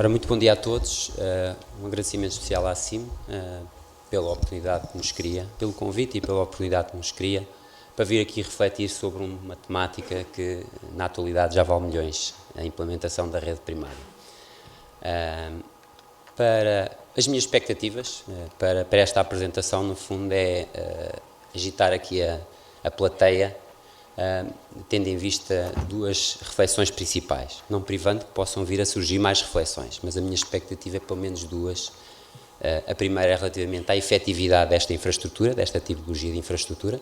Ora, muito bom dia a todos. Um agradecimento especial à CIM pela oportunidade que nos cria, pelo convite e pela oportunidade que nos cria para vir aqui refletir sobre uma temática que na atualidade já vale milhões, a implementação da rede primária. Para as minhas expectativas para esta apresentação, no fundo, é agitar aqui a plateia, tendo em vista duas reflexões principais, não privando que possam vir a surgir mais reflexões, mas a minha expectativa é pelo menos duas. A primeira é relativamente à efetividade desta infraestrutura, desta tipologia de infraestrutura.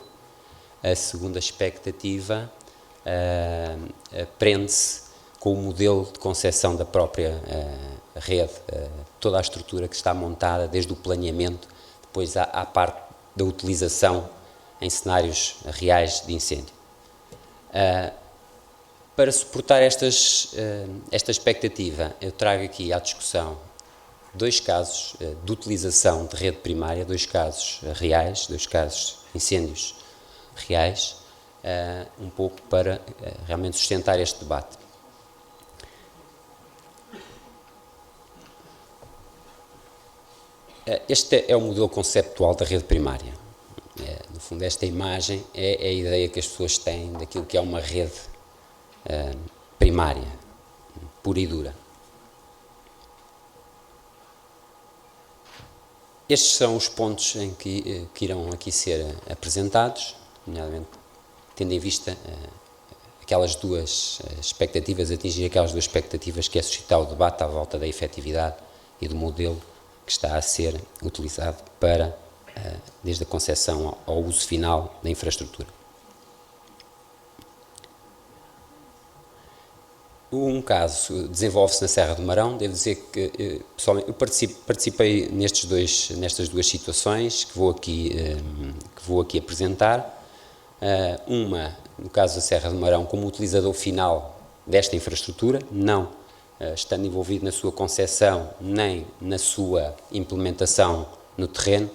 A segunda expectativa prende-se com o modelo de concepção da própria rede, toda a estrutura que está montada, desde o planeamento, depois à parte da utilização em cenários reais de incêndio. Para suportar esta expectativa, eu trago aqui à discussão dois casos de utilização de rede primária, dois casos reais, dois casos de incêndios reais, um pouco para realmente sustentar este debate. Este é o modelo conceptual da rede primária. No fundo, esta imagem é a ideia que as pessoas têm daquilo que é uma rede primária, pura e dura. Estes são os pontos em que irão aqui ser apresentados, nomeadamente tendo em vista aquelas duas expectativas, atingir aquelas duas expectativas que é suscitar o debate à volta da efetividade e do modelo que está a ser utilizado para, desde a concepção ao uso final da infraestrutura. Um caso desenvolve-se na Serra do Marão. Devo dizer que, pessoalmente, eu participei nestas duas situações que vou aqui apresentar. Uma, no caso da Serra do Marão, como utilizador final desta infraestrutura, não estando envolvido na sua concepção nem na sua implementação no terreno.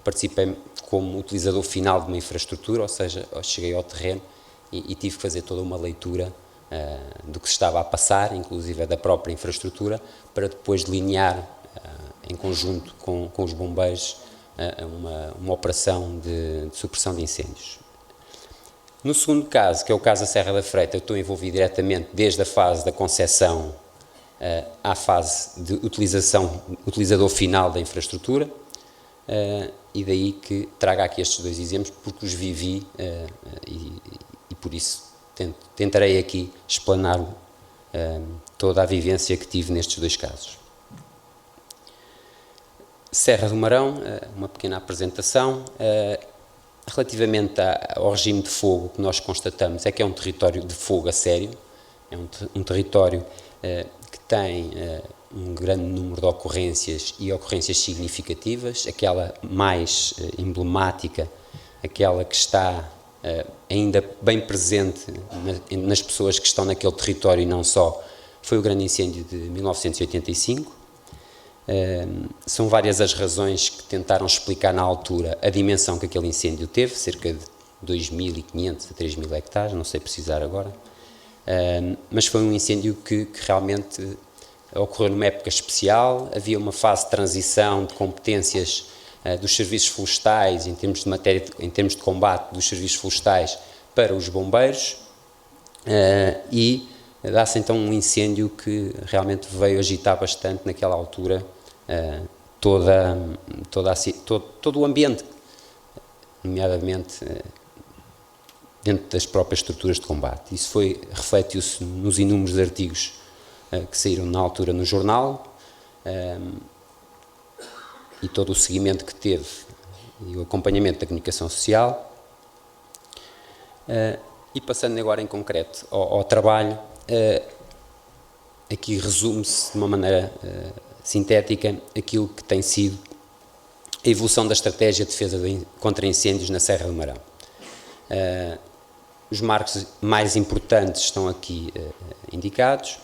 Participei como utilizador final de uma infraestrutura, ou seja, cheguei ao terreno e tive que fazer toda uma leitura do que se estava a passar, inclusive da própria infraestrutura, para depois delinear, em conjunto com os bombeiros, uma operação de supressão de incêndios. No segundo caso, que é o caso da Serra da Freita, eu estou envolvido diretamente desde a fase da concepção à fase de utilizador final da infraestrutura, e daí que trago aqui estes dois exemplos, porque os vivi e por isso tentarei aqui explanar toda a vivência que tive nestes dois casos. Serra do Marão, uma pequena apresentação. Relativamente ao regime de fogo, que nós constatamos é que é um território de fogo a sério, é um território que tem um grande número de ocorrências e ocorrências significativas. Aquela mais emblemática, aquela que está ainda bem presente nas pessoas que estão naquele território e não só, foi o grande incêndio de 1985. São várias as razões que tentaram explicar na altura a dimensão que aquele incêndio teve, cerca de 2.500 a 3.000 hectares, não sei precisar agora, mas foi um incêndio que realmente ocorreu numa época especial. Havia uma fase de transição de competências dos serviços florestais, em termos de combate dos serviços florestais para os bombeiros, e dá-se então um incêndio que realmente veio agitar bastante naquela altura todo o ambiente, nomeadamente dentro das próprias estruturas de combate. Isso refletiu-se nos inúmeros artigos que saíram na altura no jornal, e todo o seguimento que teve e o acompanhamento da comunicação social. E passando agora em concreto ao trabalho, aqui resume-se de uma maneira sintética aquilo que tem sido a evolução da estratégia de defesa contra incêndios na Serra do Marão. Os marcos mais importantes estão aqui indicados.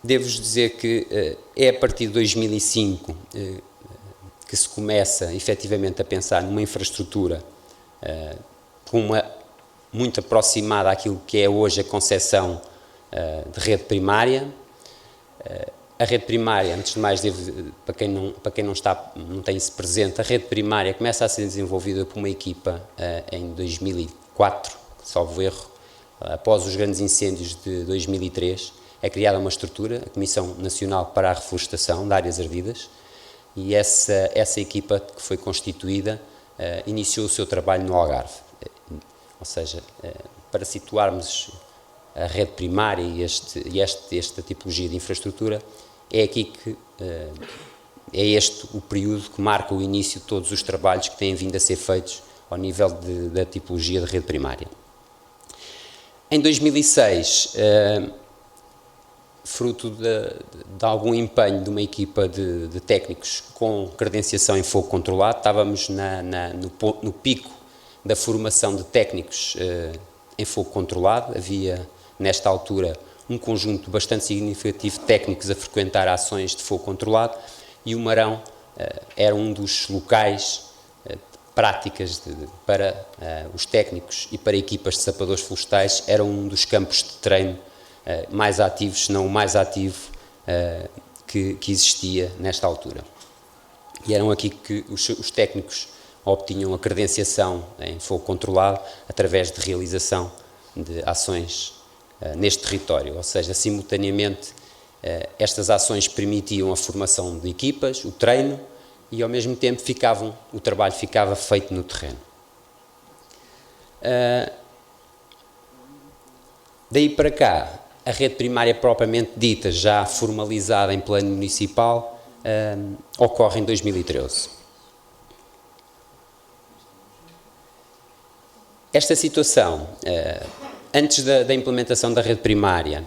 Devo-vos dizer que é a partir de 2005 que se começa efetivamente a pensar numa infraestrutura muito aproximada àquilo que é hoje a concepção de rede primária. A rede primária, antes de mais, para quem não tem isso presente, a rede primária começa a ser desenvolvida por uma equipa em 2004, salvo erro, após os grandes incêndios de 2003, é criada uma estrutura, a Comissão Nacional para a Reflorestação de Áreas Ardidas, e essa equipa que foi constituída iniciou o seu trabalho no Algarve. Ou seja, para situarmos a rede primária e esta tipologia de infraestrutura, é aqui que é este o período que marca o início de todos os trabalhos que têm vindo a ser feitos ao nível da tipologia de rede primária. Em 2006, fruto de algum empenho de uma equipa de técnicos com credenciação em fogo controlado, estávamos no pico da formação de técnicos em fogo controlado. Havia, nesta altura, um conjunto bastante significativo de técnicos a frequentar ações de fogo controlado, e o Marão era um dos locais práticas para os técnicos e para equipas de sapadores florestais, era um dos campos de treino mais ativos, se não o mais ativo que existia nesta altura. E eram aqui que os técnicos obtinham a credenciação em fogo controlado através de realização de ações neste território, ou seja, simultaneamente estas ações permitiam a formação de equipas, o treino, e ao mesmo tempo o trabalho ficava feito no terreno. Daí para cá, a rede primária propriamente dita, já formalizada em plano municipal, ocorre em 2013. Esta situação, antes da implementação da rede primária,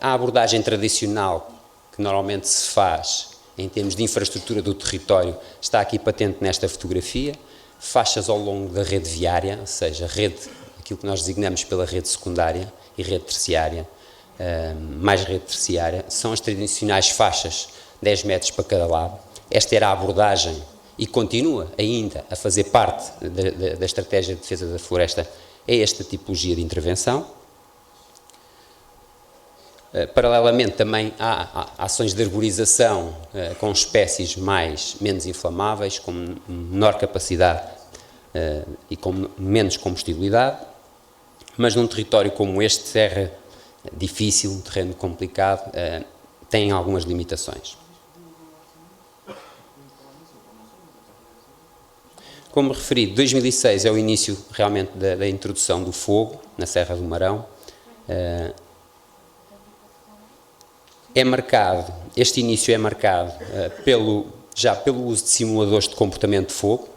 a abordagem tradicional que normalmente se faz em termos de infraestrutura do território está aqui patente nesta fotografia, faixas ao longo da rede viária, ou seja, aquilo que nós designamos pela rede secundária e rede terciária, mais rede terciária, são as tradicionais faixas, 10 metros para cada lado. Esta era a abordagem e continua ainda a fazer parte da estratégia de defesa da floresta, é esta tipologia de intervenção. Paralelamente também há ações de arborização com espécies menos inflamáveis, com menor capacidade e com menos combustibilidade, mas num território como este, terra difícil, um terreno complicado, tem algumas limitações. Como referido, 2006 é o início realmente da introdução do fogo na Serra do Marão. Este início é marcado já pelo uso de simuladores de comportamento de fogo,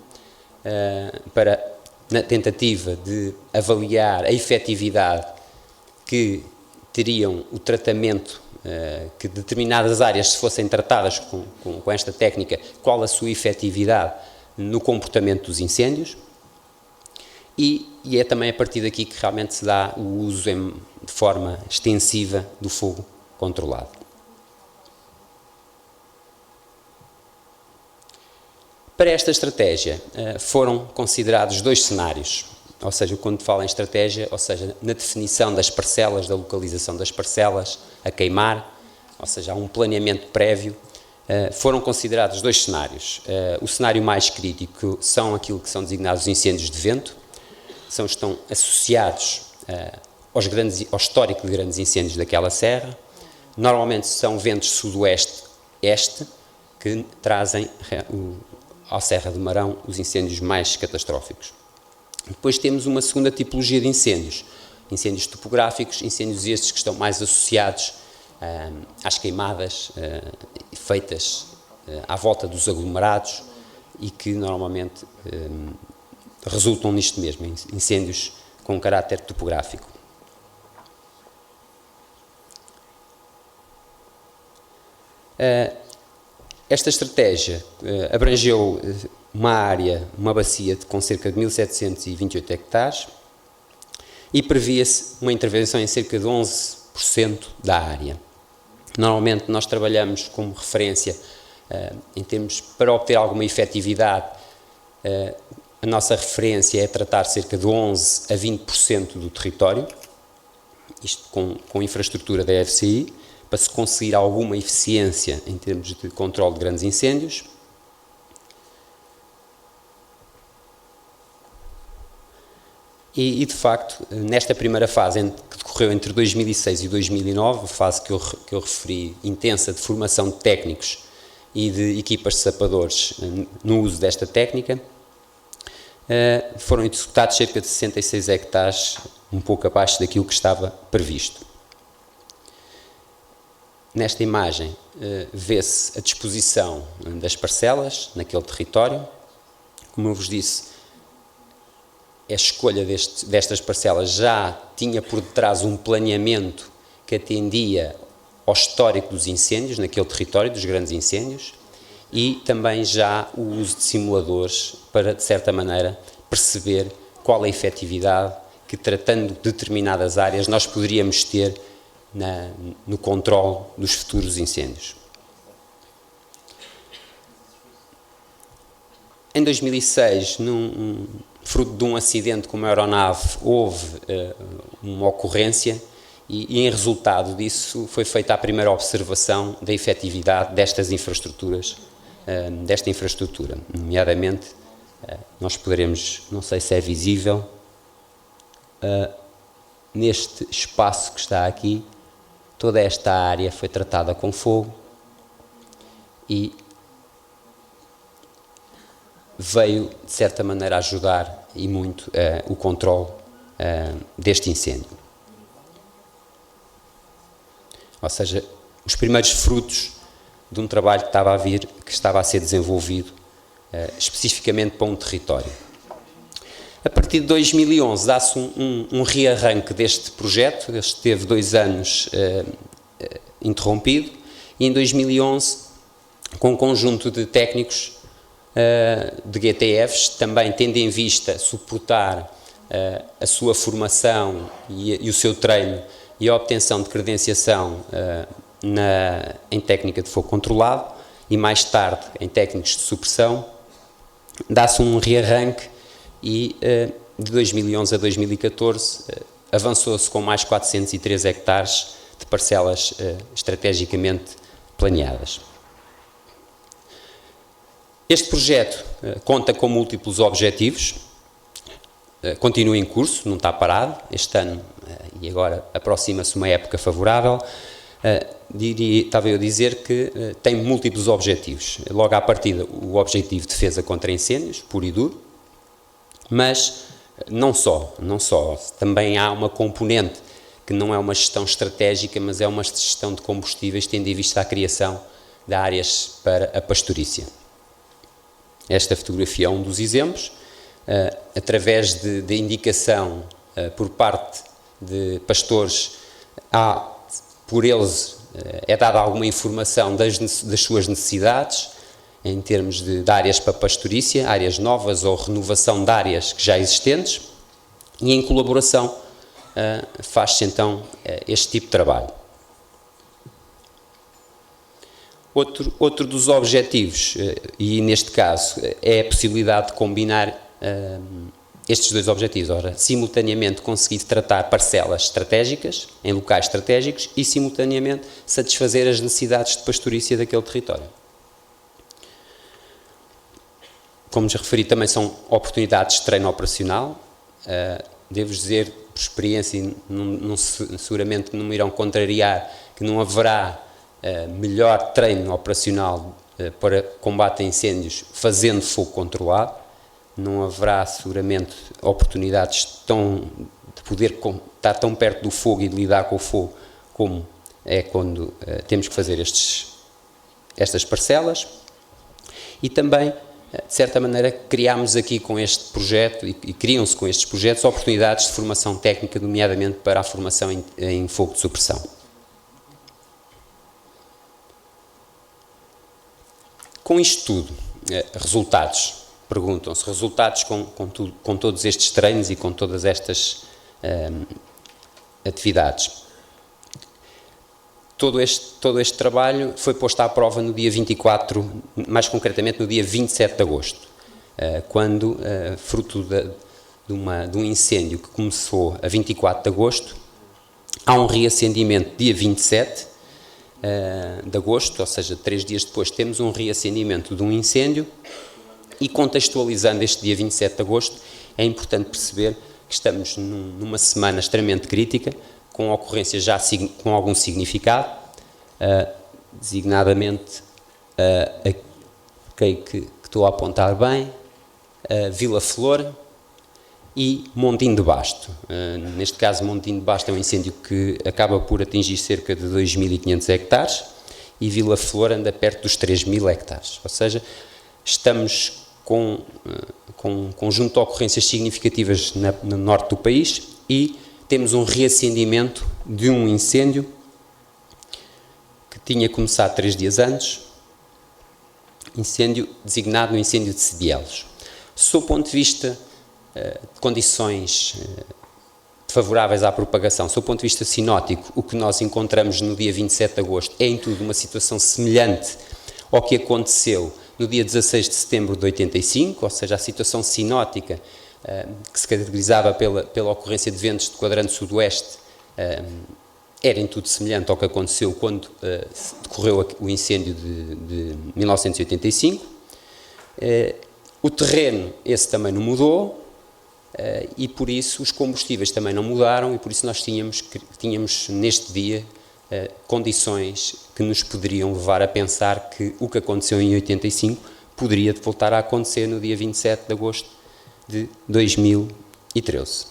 na tentativa de avaliar a efetividade que teriam o tratamento, que determinadas áreas, se fossem tratadas com esta técnica, qual a sua efetividade no comportamento dos incêndios, e é também a partir daqui que realmente se dá o uso de forma extensiva do fogo controlado. Para esta estratégia foram considerados 2 cenários, ou seja, quando falo em estratégia, ou seja, na definição das parcelas, da localização das parcelas a queimar, ou seja, há um planeamento prévio, foram considerados 2 cenários. O cenário mais crítico são aquilo que são designados incêndios de vento, estão associados ao histórico de grandes incêndios daquela serra. Normalmente são ventos sudoeste-este que trazem à Serra do Marão os incêndios mais catastróficos. Depois temos uma segunda tipologia de incêndios topográficos, incêndios estes que estão mais associados às queimadas feitas à volta dos aglomerados e que normalmente resultam nisto mesmo, incêndios com caráter topográfico. Esta estratégia abrangeu uma bacia com cerca de 1.728 hectares e previa-se uma intervenção em cerca de 11% da área. Normalmente nós trabalhamos como referência para obter alguma efetividade, a nossa referência é tratar cerca de 11% a 20% do território isto com infraestrutura da FCI, para se conseguir alguma eficiência em termos de controle de grandes incêndios. E de facto, nesta primeira fase, que decorreu entre 2006 e 2009, a fase que eu referi, intensa, de formação de técnicos e de equipas de sapadores no uso desta técnica, foram executados cerca de 66 hectares, um pouco abaixo daquilo que estava previsto. Nesta imagem vê-se a disposição das parcelas naquele território. Como eu vos disse, a escolha destas parcelas já tinha por detrás um planeamento que atendia ao histórico dos incêndios naquele território, dos grandes incêndios, e também já o uso de simuladores para, de certa maneira, perceber qual a efetividade que, tratando de determinadas áreas, nós poderíamos ter no controle dos futuros incêndios. Em 2006, fruto de um acidente com uma aeronave, houve uma ocorrência e em resultado disso foi feita a primeira observação da efetividade destas infraestruturas, desta infraestrutura. Nomeadamente, nós poderemos, não sei se é visível, neste espaço que está aqui, toda esta área foi tratada com fogo e veio, de certa maneira, ajudar e muito o controle deste incêndio. Ou seja, os primeiros frutos de um trabalho que estava a vir, que estava a ser desenvolvido especificamente para um território. A partir de 2011 dá-se um rearranque deste projeto, ele esteve 2 anos interrompido, e em 2011, com um conjunto de técnicos de GTFs, também tendo em vista suportar a sua formação e o seu treino e a obtenção de credenciação em técnica de fogo controlado e mais tarde em técnicos de supressão, dá-se um rearranque e de 2011 a 2014 avançou-se com mais 403 hectares de parcelas estrategicamente planeadas. Este projeto conta com múltiplos objetivos, continua em curso, não está parado, este ano e agora aproxima-se uma época favorável. Estava eu a dizer que tem múltiplos objetivos. Logo à partida, o objetivo de defesa contra incêndios, puro e duro, mas não só, também há uma componente que não é uma gestão estratégica, mas é uma gestão de combustíveis, tendo em vista a criação de áreas para a pastorícia. Esta fotografia é um dos exemplos, através de indicação por parte de pastores, por eles é dada alguma informação das suas necessidades, em termos de áreas para pastorícia, áreas novas ou renovação de áreas já existentes, e em colaboração faz-se então este tipo de trabalho. Outro dos objetivos, e neste caso é a possibilidade de combinar estes dois objetivos, ora, simultaneamente conseguir tratar parcelas estratégicas, em locais estratégicos, e simultaneamente satisfazer as necessidades de pastorícia daquele território. Como já referi, também são oportunidades de treino operacional. Devo dizer, por experiência, seguramente não me irão contrariar, que não haverá melhor treino operacional para combate a incêndios fazendo fogo controlado. Não haverá seguramente oportunidades de poder estar tão perto do fogo e de lidar com o fogo como é quando temos que fazer estas parcelas. E também, de certa maneira, criámos aqui com este projeto e criam-se com estes projetos oportunidades de formação técnica, nomeadamente para a formação em fogo de supressão. Com isto tudo, resultados, perguntam-se, resultados com todos estes treinos e com todas estas atividades. Todo este trabalho foi posto à prova no dia 24, mais concretamente no dia 27 de agosto, quando, fruto de um incêndio que começou a 24 de agosto, Há um reacendimento dia 27 de agosto, ou seja, 3 dias depois temos um reacendimento de um incêndio, e contextualizando este dia 27 de agosto, é importante perceber que estamos numa semana extremamente crítica, com ocorrências já com algum significado, designadamente, creio que estou a apontar bem, Vila Flor e Montinho de Basto. Neste caso, Montinho de Basto é um incêndio que acaba por atingir cerca de 2.500 hectares e Vila Flor anda perto dos 3.000 hectares. Ou seja, estamos com um conjunto de ocorrências significativas no norte do país e temos um reacendimento de um incêndio que tinha começado 3 dias antes, incêndio designado no incêndio de Sedielos. Sob o ponto de vista de condições favoráveis à propagação, sob o ponto de vista sinótico, o que nós encontramos no dia 27 de agosto é em tudo uma situação semelhante ao que aconteceu no dia 16 de setembro de 85, ou seja, a situação sinótica que se caracterizava pela ocorrência de ventos de quadrante sudoeste era em tudo semelhante ao que aconteceu quando decorreu o incêndio de 1985. O terreno, esse também não mudou, e por isso os combustíveis também não mudaram, e por isso nós tínhamos neste dia condições que nos poderiam levar a pensar que o que aconteceu em 85 poderia voltar a acontecer no dia 27 de agosto de 2013.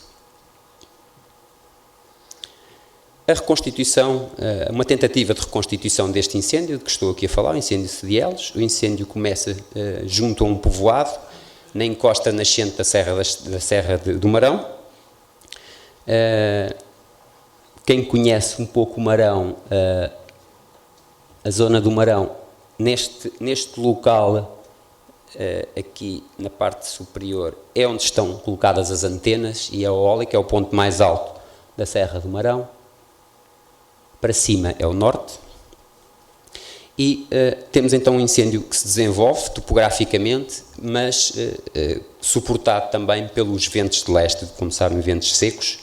A reconstituição, uma tentativa de reconstituição deste incêndio de que estou aqui a falar, o incêndio de Sedielos. O incêndio começa junto a um povoado, na encosta nascente da Serra do Marão. Quem conhece um pouco o Marão, a zona do Marão, neste local, aqui na parte superior, é onde estão colocadas as antenas e a eólica, é o ponto mais alto da Serra do Marão. Para cima é o norte. E temos então um incêndio que se desenvolve topograficamente, mas suportado também pelos ventos de leste, como sabem, ventos secos,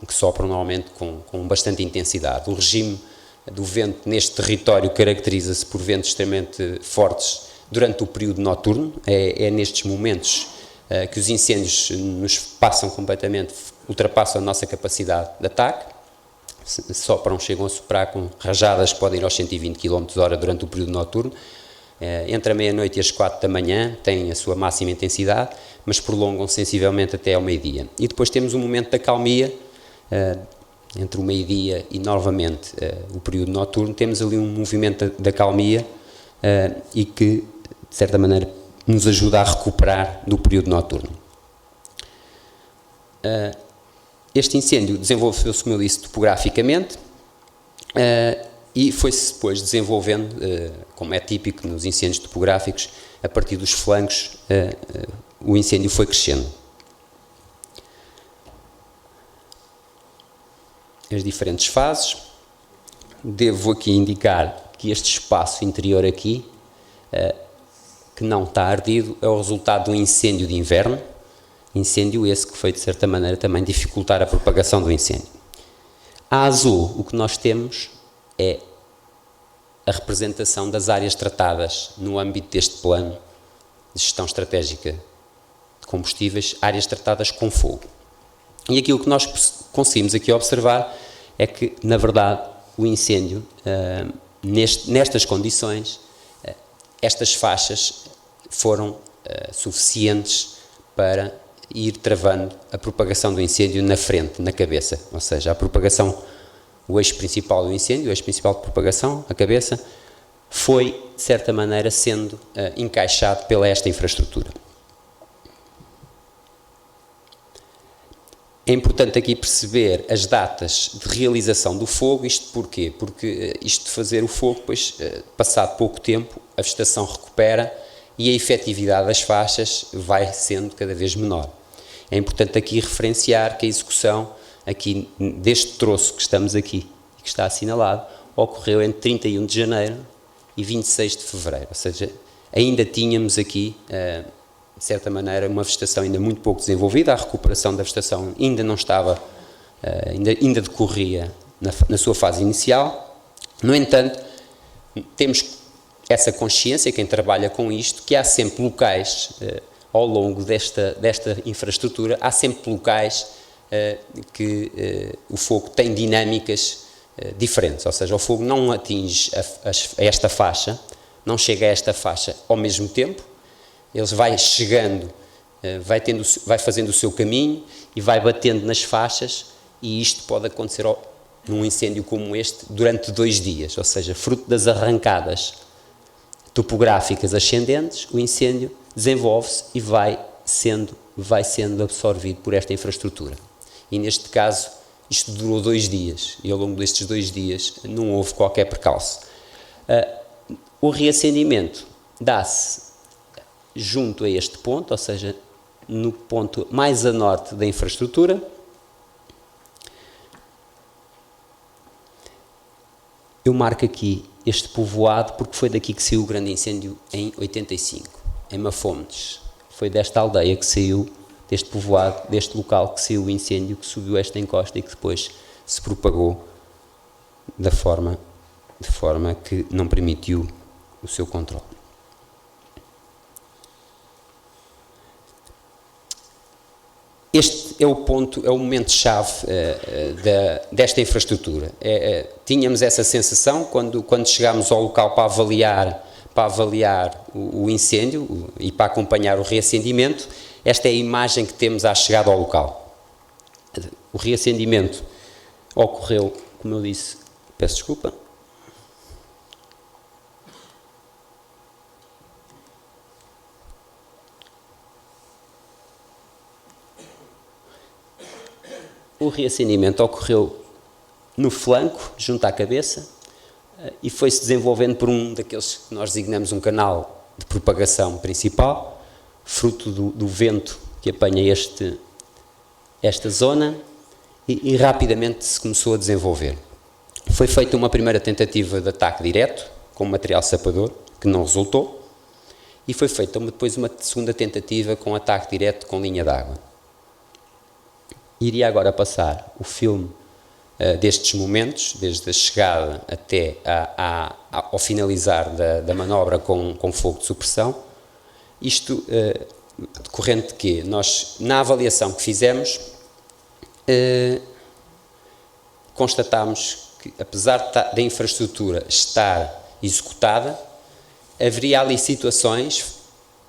que sopram normalmente com bastante intensidade. O regime do vento neste território caracteriza-se por ventos extremamente fortes durante o período noturno. É nestes momentos que os incêndios nos passam completamente, ultrapassam a nossa capacidade de ataque. Chegam a soprar com rajadas que podem ir aos 120 km/h durante o período noturno. Entre a meia-noite e as 4 da manhã têm a sua máxima intensidade, mas prolongam sensivelmente até ao meio-dia. E depois temos um momento de acalmia, entre o meio-dia e novamente o período noturno, temos ali um movimento de acalmia e que, de certa maneira, nos ajuda a recuperar do período noturno. Este incêndio desenvolveu-se, como eu disse, topograficamente e foi-se depois desenvolvendo, como é típico nos incêndios topográficos, a partir dos flancos o incêndio foi crescendo. As diferentes fases. Devo aqui indicar que este espaço interior aqui, que não está ardido, é o resultado de um incêndio de inverno, incêndio esse que foi, de certa maneira, também dificultar a propagação do incêndio. A azul, o que nós temos é a representação das áreas tratadas no âmbito deste plano de gestão estratégica de combustíveis, áreas tratadas com fogo. E aquilo que nós conseguimos aqui observar é que, na verdade, o incêndio, nestas condições, estas faixas foram suficientes para ir travando a propagação do incêndio na frente, na cabeça. Ou seja, a propagação, o eixo principal do incêndio, o eixo principal de propagação, a cabeça, foi, de certa maneira, sendo encaixado pela esta infraestrutura. É importante aqui perceber as datas de realização do fogo. Isto porquê? Porque isto de fazer o fogo, depois, passado pouco tempo, a vegetação recupera e a efetividade das faixas vai sendo cada vez menor. É importante aqui referenciar que a execução aqui deste troço que estamos aqui, que está assinalado, ocorreu entre 31 de janeiro e 26 de fevereiro, ou seja, ainda tínhamos aqui de certa maneira, uma vegetação ainda muito pouco desenvolvida, a recuperação da vegetação ainda não estava, ainda decorria na sua fase inicial. No entanto, temos essa consciência, quem trabalha com isto, que há sempre locais, ao longo desta infraestrutura, há sempre locais que o fogo tem dinâmicas diferentes, ou seja, o fogo não atinge esta faixa, não chega a esta faixa ao mesmo tempo, ele vai chegando, vai fazendo o seu caminho e vai batendo nas faixas, e isto pode acontecer num incêndio como este durante 2 dias, ou seja, fruto das arrancadas topográficas ascendentes, o incêndio desenvolve-se e vai sendo absorvido por esta infraestrutura. E neste caso, isto durou 2 dias, e ao longo destes 2 dias não houve qualquer percalço. O reacendimento dá-se junto a este ponto, ou seja, no ponto mais a norte da infraestrutura. Eu marco aqui este povoado porque foi daqui que saiu o grande incêndio em 85, em Mafontes. Foi desta aldeia que saiu, deste povoado, deste local que saiu o incêndio, que subiu esta encosta e que depois se propagou de forma que não permitiu o seu controle. Este é o ponto, é o momento-chave desta infraestrutura. Tínhamos essa sensação quando chegámos ao local para avaliar o incêndio e para acompanhar o reacendimento. Esta é a imagem que temos à chegada ao local. O reacendimento ocorreu, como eu disse, peço desculpa. O reacendimento ocorreu no flanco, junto à cabeça, e foi-se desenvolvendo por um daqueles que nós designamos um canal de propagação principal, fruto do vento que apanha esta zona, e rapidamente se começou a desenvolver. Foi feita uma primeira tentativa de ataque direto, com material sapador, que não resultou, e foi feita depois uma segunda tentativa com ataque direto com linha d'água. Iria agora passar o filme destes momentos, desde a chegada até ao finalizar da manobra com fogo de supressão. Isto decorrente de quê? Nós, na avaliação que fizemos, constatámos que, apesar da infraestrutura estar executada, haveria ali situações,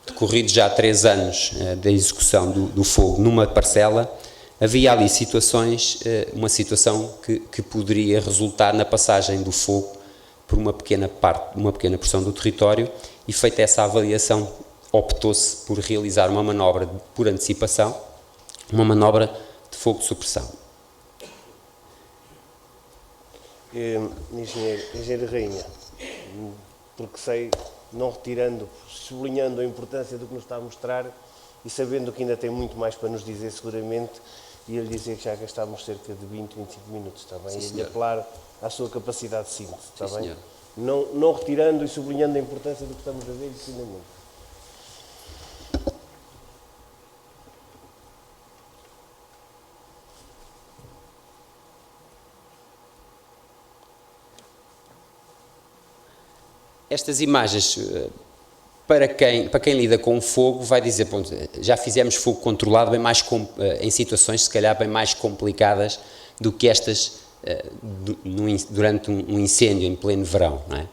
decorridos já 3 anos da execução do fogo numa parcela, havia ali situações, uma situação que poderia resultar na passagem do fogo por uma pequena porção do território, e feita essa avaliação, optou-se por realizar uma manobra por antecipação, uma manobra de fogo de supressão. Engenheiro Rainha, porque sei, não retirando, sublinhando a importância do que nos está a mostrar e sabendo que ainda tem muito mais para nos dizer seguramente, e ele dizer que já gastámos cerca de 20, 25 minutos, está bem? Sim, e apelar à sua capacidade de síntese, está Sim, bem? Senhor. Não retirando e sublinhando a importância do que estamos a ver, isso ainda muito. Estas imagens, para quem lida com o fogo, vai dizer, bom, já fizemos fogo controlado em situações, se calhar, bem mais complicadas do que estas durante um incêndio em pleno verão, não é?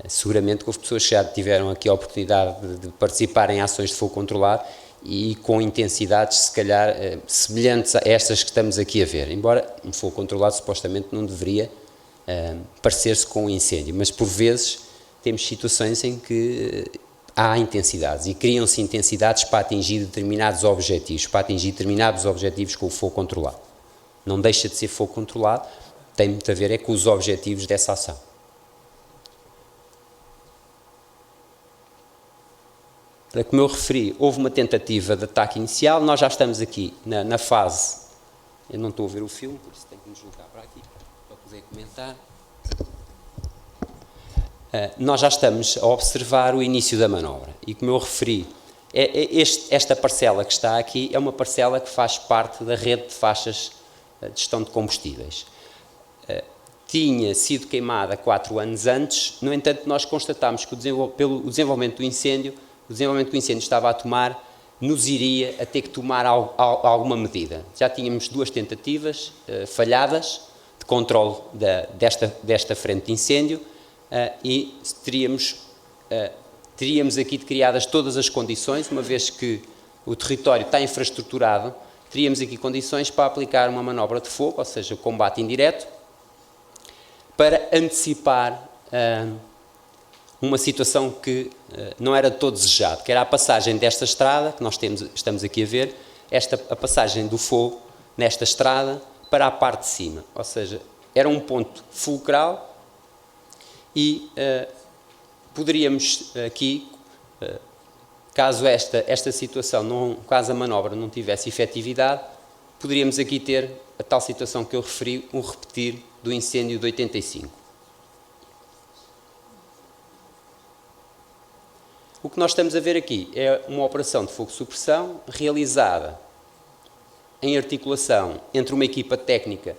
Seguramente que houve pessoas que já tiveram aqui a oportunidade de participar em ações de fogo controlado e com intensidades, se calhar, semelhantes a estas que estamos aqui a ver, embora um fogo controlado supostamente não deveria parecer-se com um incêndio, mas por vezes temos situações em que há intensidades e criam-se intensidades para atingir determinados objetivos, com o fogo controlado. Não deixa de ser fogo controlado, tem muito a ver com os objetivos dessa ação. Como eu referi, houve uma tentativa de ataque inicial, nós já estamos aqui na fase, eu não estou a ver o filme, por isso tenho que me deslocar para aqui, para poder comentar. Nós já estamos a observar o início da manobra, e como eu referi, Esta parcela que está aqui é uma parcela que faz parte da rede de faixas de gestão de combustíveis. Tinha sido queimada 4 anos antes, no entanto nós constatámos que pelo desenvolvimento do incêndio, o desenvolvimento que o incêndio estava a tomar, nos iria a ter que tomar alguma medida. Já tínhamos 2 tentativas falhadas de controle desta frente de incêndio e teríamos aqui criadas todas as condições, uma vez que o território está infraestruturado, teríamos aqui condições para aplicar uma manobra de fogo, ou seja, o combate indireto, para antecipar uma situação que não era de todo desejado, que era a passagem desta estrada, que nós estamos aqui a ver, a passagem do fogo nesta estrada para a parte de cima. Ou seja, era um ponto fulcral e poderíamos aqui, caso esta situação, caso a manobra não tivesse efetividade, poderíamos aqui ter a tal situação que eu referi, um repetir do incêndio de 85. O que nós estamos a ver aqui é uma operação de fogo-supressão realizada em articulação entre uma equipa técnica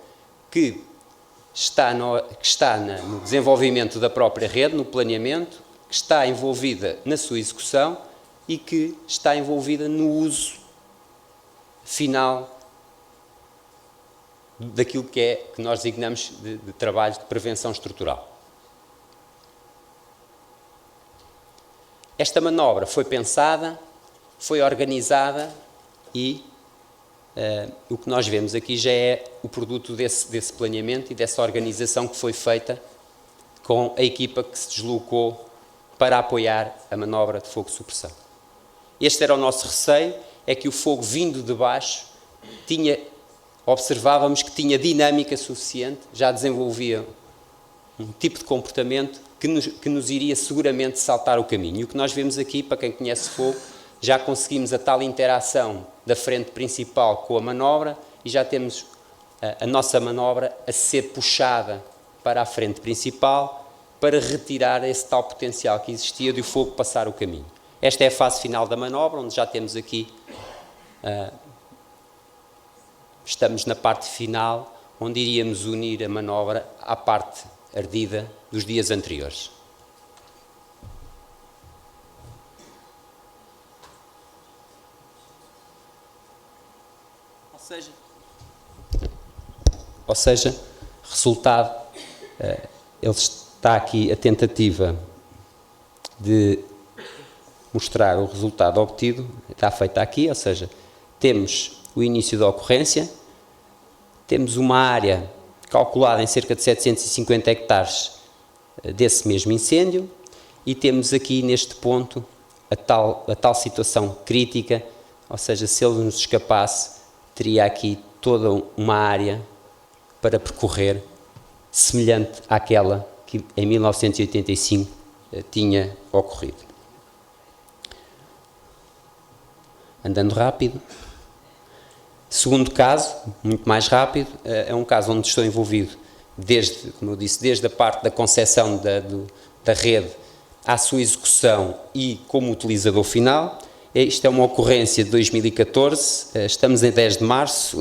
que está no desenvolvimento da própria rede, no planeamento, que está envolvida na sua execução e que está envolvida no uso final daquilo que nós designamos de trabalho de prevenção estrutural. Esta manobra foi pensada, foi organizada e o que nós vemos aqui já é o produto desse planeamento e dessa organização que foi feita com a equipa que se deslocou para apoiar a manobra de fogo-supressão. Este era o nosso receio, é que o fogo vindo de baixo observávamos que tinha dinâmica suficiente, já desenvolvia um tipo de comportamento que nos iria seguramente saltar o caminho. E o que nós vemos aqui, para quem conhece fogo, já conseguimos a tal interação da frente principal com a manobra e já temos a nossa manobra a ser puxada para a frente principal para retirar esse tal potencial que existia de o fogo passar o caminho. Esta é a fase final da manobra, onde já temos aqui, estamos na parte final, onde iríamos unir a manobra à parte ardida dos dias anteriores. Ou seja, resultado, está aqui a tentativa de mostrar o resultado obtido, está feita aqui, ou seja, temos o início da ocorrência, temos uma área calculada em cerca de 750 hectares desse mesmo incêndio e temos aqui neste ponto a tal situação crítica, ou seja, se ele nos escapasse, teria aqui toda uma área para percorrer semelhante àquela que em 1985 tinha ocorrido. Andando rápido. Segundo caso, muito mais rápido, é um caso onde estou envolvido, como eu disse, desde a parte da concepção da rede à sua execução e como utilizador final. Isto é uma ocorrência de 2014, estamos em 10 de março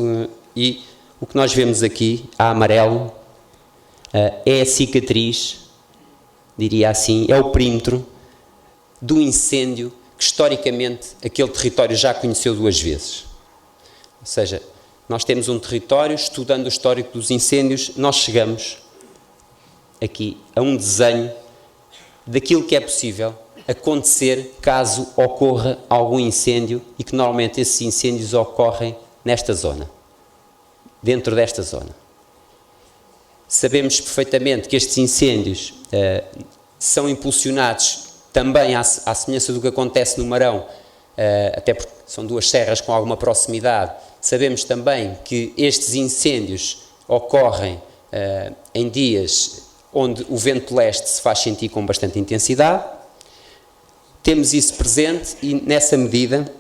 e o que nós vemos aqui, a amarelo, é a cicatriz, diria assim, é o perímetro do incêndio que historicamente aquele território já conheceu 2 vezes. Ou seja, nós temos um território, estudando o histórico dos incêndios, nós chegamos aqui a um desenho daquilo que é possível acontecer caso ocorra algum incêndio e que normalmente esses incêndios ocorrem nesta zona, dentro desta zona. Sabemos perfeitamente que estes incêndios são impulsionados também à semelhança do que acontece no Marão, até porque são 2 serras com alguma proximidade. Sabemos também que estes incêndios ocorrem em dias onde o vento leste se faz sentir com bastante intensidade. Temos isso presente e, nessa medida,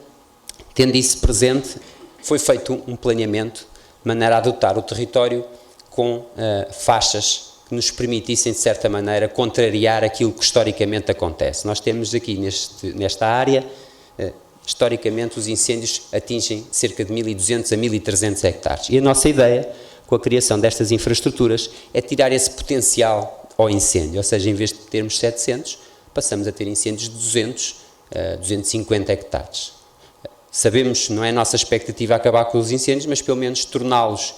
tendo isso presente, foi feito um planeamento de maneira a dotar o território com faixas que nos permitissem, de certa maneira, contrariar aquilo que historicamente acontece. Nós temos aqui nesta área historicamente os incêndios atingem cerca de 1.200 a 1.300 hectares. E a nossa ideia, com a criação destas infraestruturas, é tirar esse potencial ao incêndio, ou seja, em vez de termos 700, passamos a ter incêndios de 200 a 250 hectares. Sabemos, não é a nossa expectativa acabar com os incêndios, mas pelo menos torná-los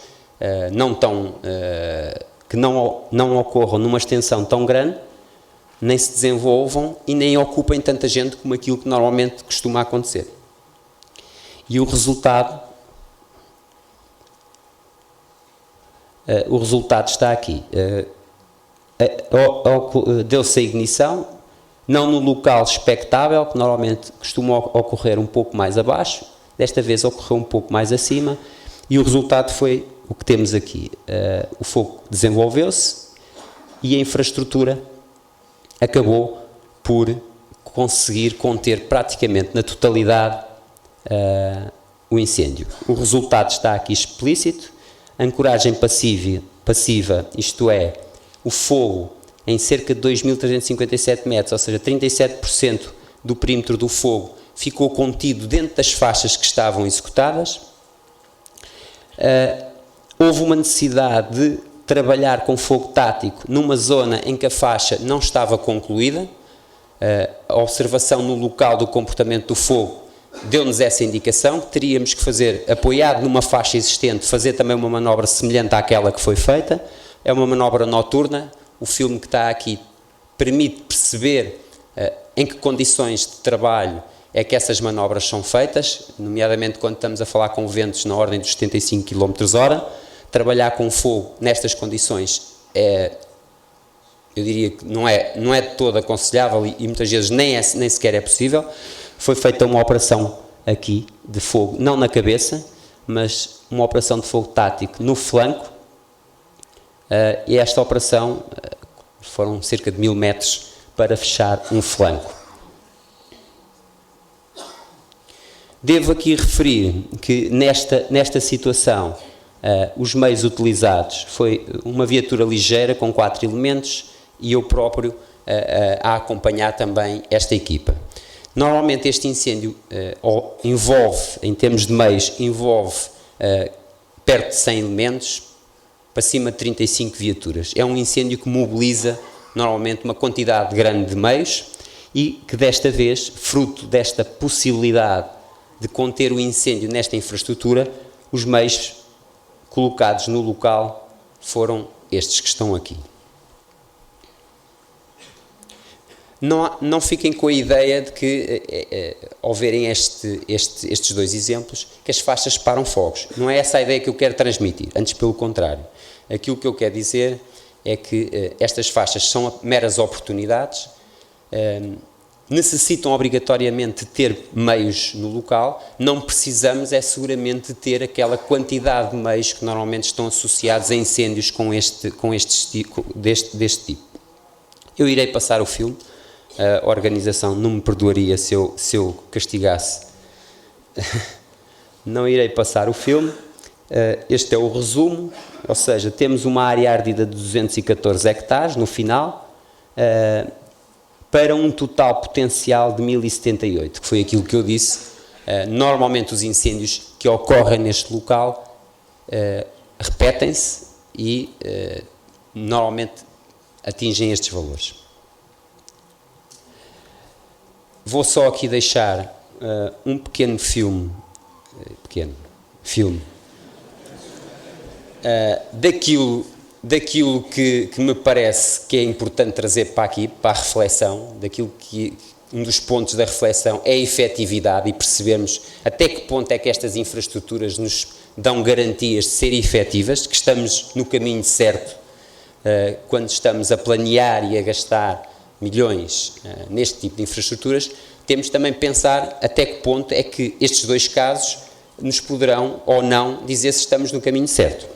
que não ocorram numa extensão tão grande, nem se desenvolvam e nem ocupem tanta gente como aquilo que normalmente costuma acontecer. E o resultado está aqui. Deu-se a ignição, não no local expectável, que normalmente costuma ocorrer um pouco mais abaixo, desta vez ocorreu um pouco mais acima, e o resultado foi o que temos aqui. O fogo desenvolveu-se e a infraestrutura acabou por conseguir conter praticamente na totalidade o incêndio. O resultado está aqui explícito, ancoragem passiva, isto é, o fogo em cerca de 2.357 metros, ou seja, 37% do perímetro do fogo ficou contido dentro das faixas que estavam executadas. Houve uma necessidade de trabalhar com fogo tático numa zona em que a faixa não estava concluída. A observação no local do comportamento do fogo deu-nos essa indicação, que teríamos que fazer, apoiado numa faixa existente, fazer também uma manobra semelhante àquela que foi feita. É uma manobra noturna. O filme que está aqui permite perceber em que condições de trabalho é que essas manobras são feitas, nomeadamente quando estamos a falar com ventos na ordem dos 75 km/h. Trabalhar com fogo nestas condições eu diria que não é de todo aconselhável e muitas vezes nem sequer é possível. Foi feita uma operação aqui de fogo, não na cabeça, mas uma operação de fogo tático no flanco, e esta operação foram cerca de 1.000 metros para fechar um flanco. Devo aqui referir que nesta situação os meios utilizados foi uma viatura ligeira com 4 elementos e eu próprio a acompanhar também esta equipa. Normalmente este incêndio envolve, em termos de meios, perto de 100 elementos, para cima de 35 viaturas. É um incêndio que mobiliza normalmente uma quantidade grande de meios e que desta vez, fruto desta possibilidade de conter o incêndio nesta infraestrutura, os meios colocados no local foram estes que estão aqui. Não fiquem com a ideia de que, ao verem estes dois exemplos, que as faixas param fogos. Não é essa a ideia que eu quero transmitir, antes pelo contrário. Aquilo que eu quero dizer é que estas faixas são meras oportunidades, necessitam obrigatoriamente de ter meios no local, não precisamos seguramente de ter aquela quantidade de meios que normalmente estão associados a incêndios deste tipo. Eu irei passar o filme. A organização não me perdoaria se eu castigasse. Não irei passar o filme. Este é o resumo, ou seja, temos uma área ardida de 214 hectares no final, para um total potencial de 1.078, que foi aquilo que eu disse. Normalmente os incêndios que ocorrem neste local repetem-se e normalmente atingem estes valores. Vou só aqui deixar um pequeno filme, daquilo que me parece que é importante trazer para aqui, para a reflexão, daquilo que um dos pontos da reflexão é a efetividade e percebermos até que ponto é que estas infraestruturas nos dão garantias de ser efetivas, que estamos no caminho certo quando estamos a planear e a gastar milhões neste tipo de infraestruturas. Temos também pensar até que ponto é que estes dois casos nos poderão ou não dizer se estamos no caminho certo.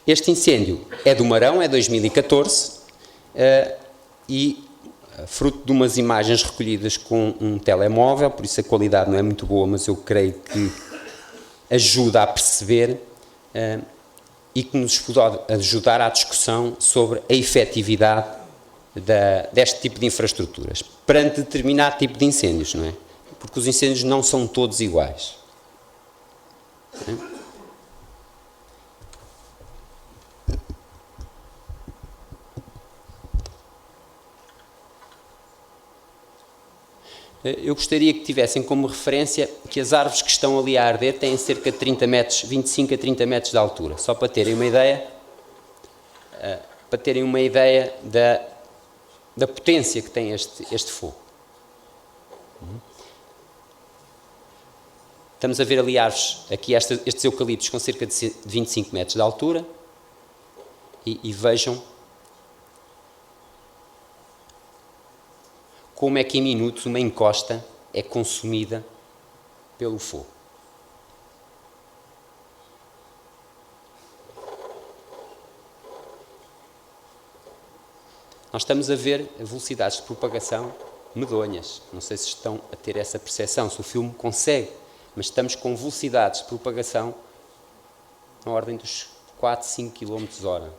Este incêndio é do Marão, é 2014, e fruto de umas imagens recolhidas com um telemóvel, por isso a qualidade não é muito boa, mas eu creio que ajuda a perceber e que nos pode ajudar à discussão sobre a efetividade deste tipo de infraestruturas perante determinado tipo de incêndios, não é? porque os incêndios não são todos iguais. Eu gostaria que tivessem como referência que as árvores que estão ali a arder têm cerca de 30 metros, 25 a 30 metros de altura, só para terem uma ideia, da potência que tem este fogo. Estamos a ver ali árvores, aqui estes eucaliptos com cerca de 25 metros de altura, e vejam como é que em minutos uma encosta é consumida pelo fogo. Nós estamos a ver velocidades de propagação medonhas. Não sei se estão a ter essa percepção, se o filme consegue, mas estamos com velocidades de propagação na ordem dos 4, 5 km/h.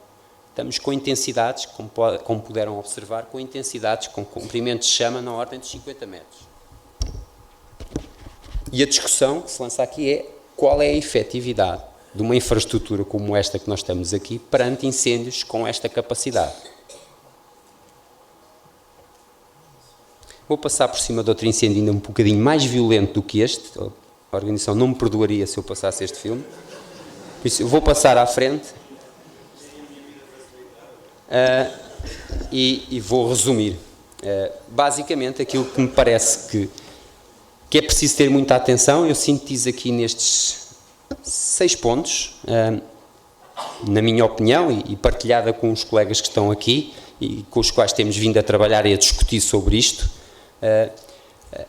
Estamos com intensidades, como puderam observar, com intensidades, com comprimentos de chama na ordem dos 50 metros. E a discussão que se lança aqui é qual é a efetividade de uma infraestrutura como esta que nós estamos aqui perante incêndios com esta capacidade. Vou passar por cima de outro incêndio ainda um bocadinho mais violento do que este. A organização não me perdoaria se eu passasse este filme. Por isso, eu vou passar à frente e vou resumir. Basicamente, aquilo que me parece que é preciso ter muita atenção, eu sintetizo aqui nestes 6 pontos, na minha opinião, e partilhada com os colegas que estão aqui e com os quais temos vindo a trabalhar e a discutir sobre isto.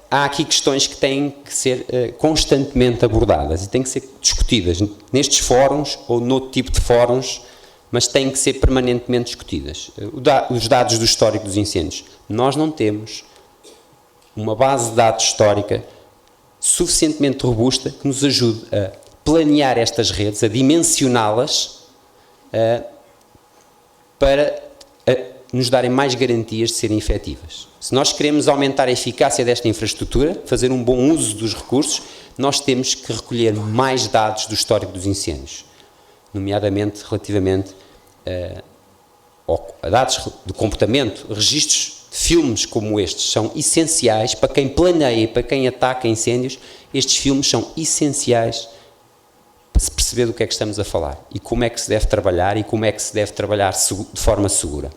Há aqui questões que têm que ser constantemente abordadas e têm que ser discutidas nestes fóruns ou noutro tipo de fóruns, mas têm que ser permanentemente discutidas. Os dados do histórico dos incêndios. Nós não temos uma base de dados histórica suficientemente robusta que nos ajude a planear estas redes, a dimensioná-las para nos darem mais garantias de serem efetivas. Se nós queremos aumentar a eficácia desta infraestrutura, fazer um bom uso dos recursos, nós temos que recolher mais dados do histórico dos incêndios, nomeadamente relativamente a dados de comportamento, registros de filmes como estes são essenciais para quem planeia e para quem ataca incêndios. Estes filmes são essenciais para se perceber do que é que estamos a falar e como é que se deve trabalhar e como é que se deve trabalhar de forma segura.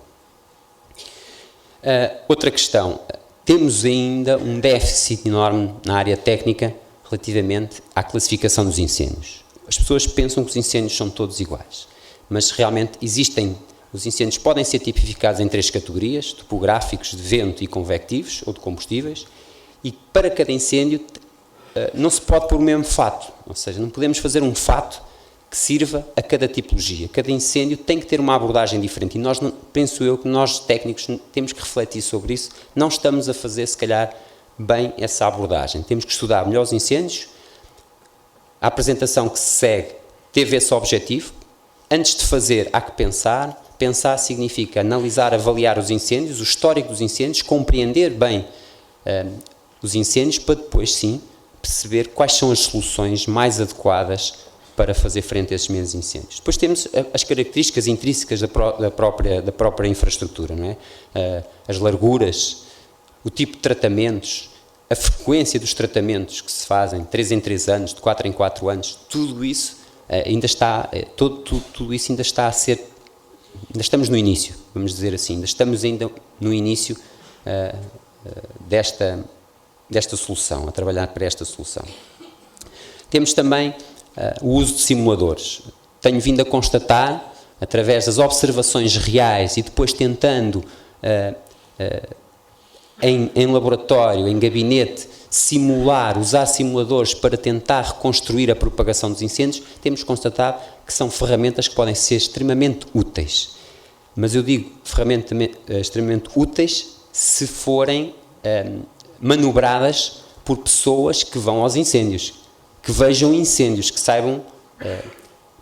Outra questão, temos ainda um déficit enorme na área técnica relativamente à classificação dos incêndios. As pessoas pensam que os incêndios são todos iguais, mas realmente os incêndios podem ser tipificados em 3 categorias, topográficos, de vento e convectivos, ou de combustíveis, e para cada incêndio não se pode pôr o mesmo fato, ou seja, não podemos fazer um fato que sirva a cada tipologia. Cada incêndio tem que ter uma abordagem diferente e nós, penso eu, que nós técnicos temos que refletir sobre isso. Não estamos a fazer, se calhar, bem essa abordagem. Temos que estudar melhor os incêndios. A apresentação que se segue teve esse objetivo. Antes de fazer, há que pensar. Pensar significa analisar, avaliar os incêndios, o histórico dos incêndios, compreender bem os incêndios para depois, sim, perceber quais são as soluções mais adequadas para fazer frente a esses mesmos incêndios. Depois temos as características intrínsecas da própria infraestrutura, não é? As larguras, o tipo de tratamentos, a frequência dos tratamentos que se fazem, 3 em 3 anos, de 4 em 4 anos, tudo isso ainda está, tudo isso ainda está a ser, ainda estamos no início, vamos dizer assim, ainda estamos no início desta solução, a trabalhar para esta solução. Temos também o uso de simuladores. Tenho vindo a constatar, através das observações reais e depois tentando, em laboratório, em gabinete, usar simuladores para tentar reconstruir a propagação dos incêndios, temos constatado que são ferramentas que podem ser extremamente úteis. Mas eu digo extremamente úteis se forem manobradas por pessoas que vão aos incêndios, que vejam incêndios, que saibam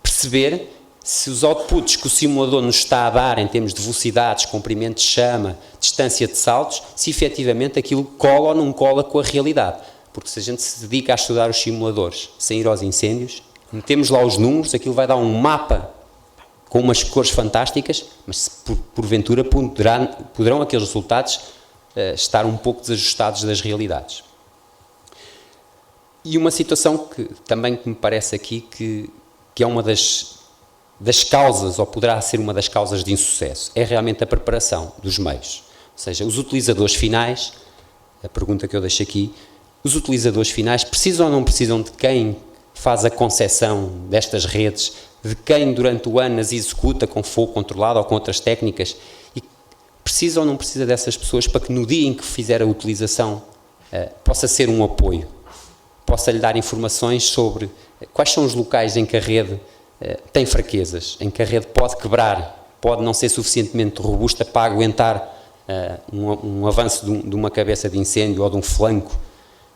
perceber se os outputs que o simulador nos está a dar em termos de velocidades, comprimento de chama, distância de saltos, se efetivamente aquilo cola ou não cola com a realidade. Porque se a gente se dedica a estudar os simuladores, sem ir aos incêndios, metemos lá os números, aquilo vai dar um mapa com umas cores fantásticas, mas se porventura poderão aqueles resultados estar um pouco desajustados das realidades. E uma situação que também me parece aqui que é uma das causas, ou poderá ser uma das causas de insucesso, é realmente a preparação dos meios. Ou seja, os utilizadores finais, a pergunta que eu deixo aqui, os utilizadores finais precisam ou não precisam de quem faz a concepção destas redes, de quem durante o ano as executa com fogo controlado ou com outras técnicas, e precisa ou não precisa dessas pessoas para que no dia em que fizer a utilização possa ser um apoio, possa lhe dar informações sobre quais são os locais em que a rede tem fraquezas, em que a rede pode quebrar, pode não ser suficientemente robusta para aguentar um avanço de uma cabeça de incêndio ou de um flanco.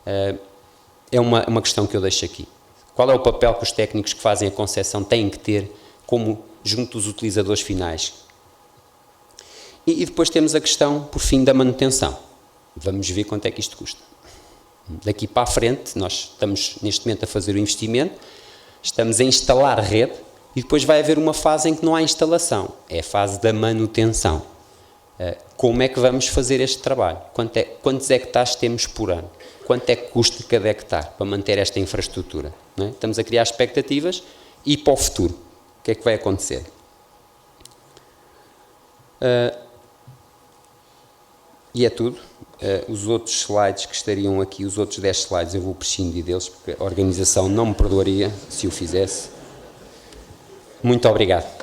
É uma questão que eu deixo aqui. Qual é o papel que os técnicos que fazem a concepção têm que ter como junto dos utilizadores finais? E depois temos a questão, por fim, da manutenção. Vamos ver quanto é que isto custa. Daqui para a frente, nós estamos neste momento a fazer o investimento, estamos a instalar rede e depois vai haver uma fase em que não há instalação, é a fase da manutenção. Como é que vamos fazer este trabalho? Quantos hectares temos por ano? Quanto é que custa cada hectare para manter esta infraestrutura? Não é? Estamos a criar expectativas e para o futuro. O que é que vai acontecer? E é tudo. Os outros slides que estariam aqui, os outros 10 slides, eu vou prescindir deles, porque a organização não me perdoaria se o fizesse. Muito obrigado.